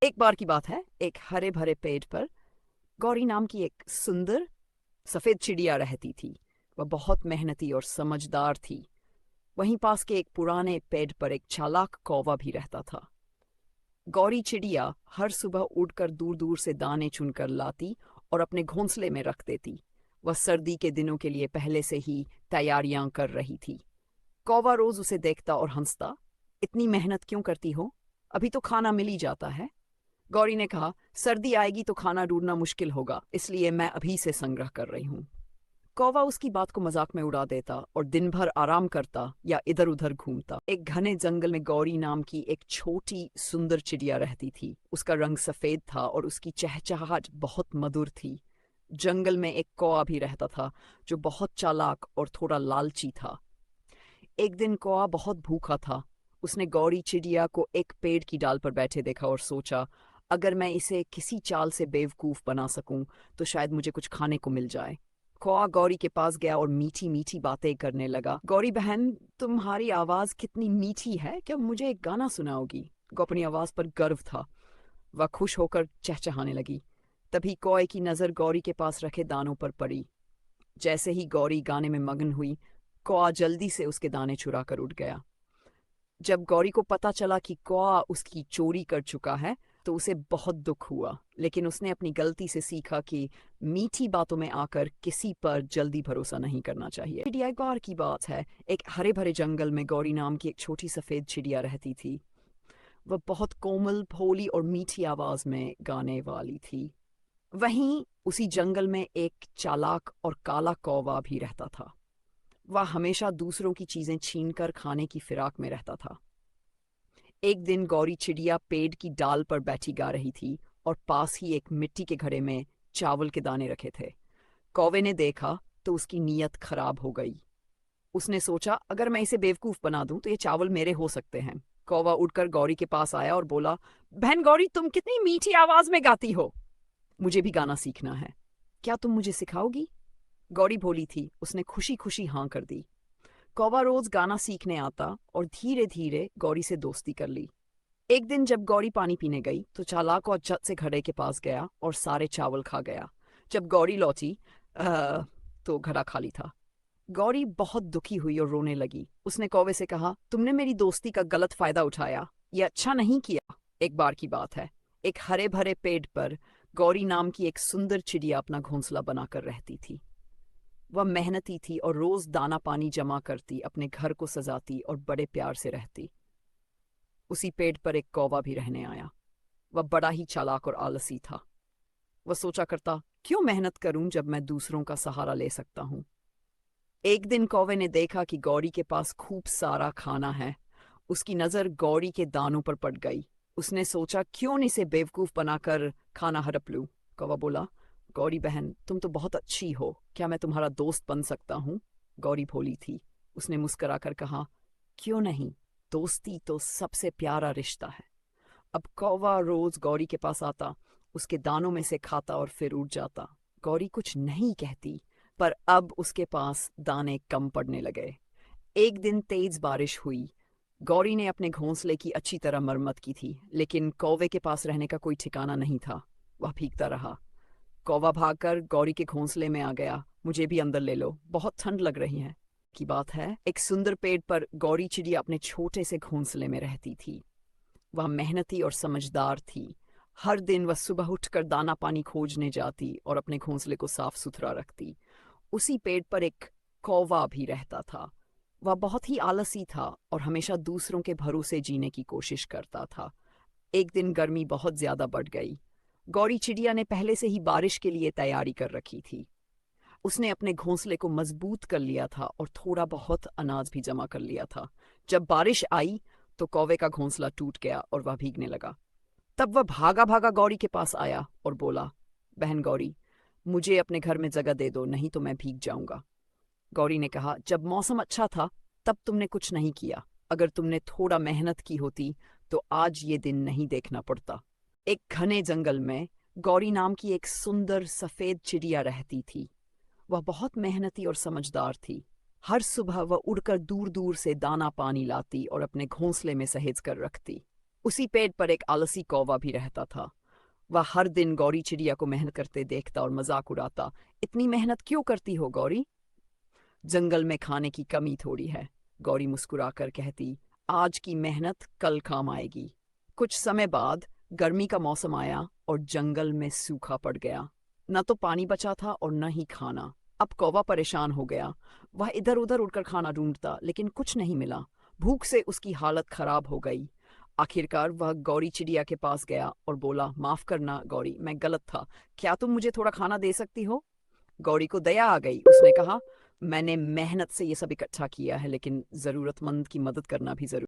एक बार की बात है, एक हरे भरे पेड़ पर गौरी नाम की एक सुंदर सफेद चिड़िया रहती थी। वह बहुत मेहनती और समझदार थी। वहीं पास के एक पुराने पेड़ पर एक चालाक कौवा भी रहता था। गौरी चिड़िया हर सुबह उड़कर दूर दूर से दाने चुनकर लाती और अपने घोंसले में रख देती। वह सर्दी के दिनों के लिए पहले से ही तैयारियां कर रही थी। कौवा रोज उसे देखता और हंसता। इतनी मेहनत क्यों करती हो? अभी तो खाना मिल ही जाता है। गौरी ने कहा, सर्दी आएगी तो खाना ढूंढना मुश्किल होगा, इसलिए मैं अभी से संग्रह कर रही हूँ। कौवा उसकी बात को मजाक में उड़ा देता और दिन भर आराम करता या इधर उधर घूमता। एक घने जंगल में गौरी नाम की एक छोटी सुंदर चिड़िया रहती थी। उसका रंग सफेद था और उसकी चहचहाहट बहुत मधुर थी। जंगल में एक कौवा भी रहता था जो बहुत चालाक और थोड़ा लालची था। एक दिन कौवा बहुत भूखा था। उसने गौरी चिड़िया को एक पेड़ की डाल पर बैठे देखा और सोचा, अगर मैं इसे किसी चाल से बेवकूफ बना सकूं तो शायद मुझे कुछ खाने को मिल जाए। कौवा गौरी के पास गया और मीठी मीठी बातें करने लगा। गौरी बहन, तुम्हारी आवाज कितनी मीठी है, क्या मुझे एक गाना सुनाओगी? को अपनी आवाज पर गर्व था। वह खुश होकर चहचहाने लगी। तभी कौए की नजर गौरी के पास रखे दानों पर पड़ी। जैसे ही गौरी गाने में मगन हुई, कौआ जल्दी से उसके दाने चुरा कर उड़ गया। जब गौरी को पता चला कि कौआ उसकी चोरी कर चुका है तो उसे बहुत दुख हुआ, लेकिन उसने अपनी गलती से सीखा कि मीठी बातों में आकर किसी पर जल्दी भरोसा नहीं करना चाहिए। चिड़िया एक बार की बात है, एक हरे भरे जंगल में गौरी नाम की एक छोटी सफेद चिड़िया रहती थी। वह बहुत कोमल, भोली और मीठी आवाज में गाने वाली थी। वहीं उसी जंगल में एक चालाक और काला कौवा भी रहता था। वह हमेशा दूसरों की चीजें छीनकर खाने की फिराक में रहता था। एक दिन गौरी चिड़िया पेड़ की डाल पर बैठी गा रही थी और पास ही एक मिट्टी के घड़े में चावल के दाने रखे थे। कौवे ने देखा तो उसकी नीयत खराब हो गई। उसने सोचा, अगर मैं इसे बेवकूफ बना दूं तो ये चावल मेरे हो सकते हैं। कौवा उड़कर गौरी के पास आया और बोला, बहन गौरी, तुम कितनी मीठी आवाज में गाती हो। मुझे भी गाना सीखना है, क्या तुम मुझे सिखाओगी? गौरी भोली थी, उसने खुशी खुशी हाँ कर दी। कौवा रोज गाना सीखने आता और धीरे धीरे गौरी से दोस्ती कर ली। एक दिन जब गौरी पानी पीने गई तो चालाक और झट से घड़े के पास गया और सारे चावल खा गया। जब गौरी लौटी तो घड़ा खाली था। गौरी बहुत दुखी हुई और रोने लगी। उसने कौवे से कहा, तुमने मेरी दोस्ती का गलत फायदा उठाया, ये अच्छा नहीं किया। एक बार की बात है, एक हरे भरे पेड़ पर गौरी नाम की एक सुंदर चिड़िया अपना घोंसला बनाकर रहती थी। वह मेहनती थी और रोज दाना पानी जमा करती, अपने घर को सजाती और बड़े प्यार से रहती। उसी पेड़ पर एक कौवा भी रहने आया। वह बड़ा ही चालाक और आलसी था। वह सोचा करता, क्यों मेहनत करूं जब मैं दूसरों का सहारा ले सकता हूं। एक दिन कौवे ने देखा कि गौरी के पास खूब सारा खाना है। उसकी नजर गौरी के दानों पर पड़ गई। उसने सोचा, क्यों न इसे बेवकूफ बनाकर खाना हड़प लूं। कौवा बोला, गौरी बहन, तुम तो बहुत अच्छी हो, क्या मैं तुम्हारा दोस्त बन सकता हूँ? गौरी भोली थी, उसने मुस्कुराकर कहा, क्यों नहीं, दोस्ती तो सबसे प्यारा रिश्ता है। अब कौवा रोज गौरी के पास आता, उसके दानों में से खाता और फिर उड़ जाता। गौरी कुछ नहीं कहती, पर अब उसके पास दाने कम पड़ने लगे। एक दिन तेज बारिश हुई। गौरी ने अपने घोंसले की अच्छी तरह मरम्मत की थी, लेकिन कौवे के पास रहने का कोई ठिकाना नहीं था। वह भीगता रहा। कौवा भागकर गौरी के घोंसले में आ गया। मुझे भी अंदर ले लो, बहुत ठंड लग रही है। की बात है, एक सुंदर पेड़ पर गौरी चिड़िया अपने छोटे से घोंसले में रहती थी। वह मेहनती और समझदार थी। हर दिन वह सुबह उठकर दाना पानी खोजने जाती और अपने घोंसले को साफ सुथरा रखती। उसी पेड़ पर एक कौवा भी रहता था। वह बहुत ही आलसी था और हमेशा दूसरों के भरोसे जीने की कोशिश करता था। एक दिन गर्मी बहुत ज्यादा बढ़ गई। गौरी चिड़िया ने पहले से ही बारिश के लिए तैयारी कर रखी थी। उसने अपने घोंसले को मजबूत कर लिया था और थोड़ा बहुत अनाज भी जमा कर लिया था। जब बारिश आई तो कौवे का घोंसला टूट गया और वह भीगने लगा। तब वह भागा भागा गौरी के पास आया और बोला, बहन गौरी, मुझे अपने घर में जगह दे दो, नहीं तो मैं भीग जाऊंगा। गौरी ने कहा, जब मौसम अच्छा था तब तुमने कुछ नहीं किया। अगर तुमने थोड़ा मेहनत की होती तो आज ये दिन नहीं देखना पड़ता। एक घने जंगल में गौरी नाम की एक सुंदर सफेद चिड़िया रहती थी। वह बहुत मेहनती और समझदार थी। हर सुबह वह उड़कर दूर दूर से दाना पानी लाती और अपने घोंसले में सहेज कर रखती। उसी पेड़ पर एक आलसी कौवा भी रहता था। वह हर दिन गौरी चिड़िया को मेहनत करते देखता और मजाक उड़ाता। इतनी मेहनत क्यों करती हो गौरी? जंगल में खाने की कमी थोड़ी है, गौरी मुस्कुराकर कहती। आज की मेहनत कल काम आएगी। कुछ समय बाद गर्मी का मौसम आया और जंगल में सूखा पड़ गया। न तो पानी बचा था और न ही खाना। अब कौवा परेशान हो गया। वह इधर उधर उड़कर खाना ढूंढता, लेकिन कुछ नहीं मिला। भूख से उसकी हालत खराब हो गई। आखिरकार वह गौरी चिड़िया के पास गया और बोला, माफ करना गौरी, मैं गलत था। क्या तुम मुझे थोड़ा खाना दे सकती हो? गौरी को दया आ गई। उसने कहा, मैंने मेहनत से ये सब इकट्ठा किया है, लेकिन जरूरतमंद की मदद करना भी जरूरी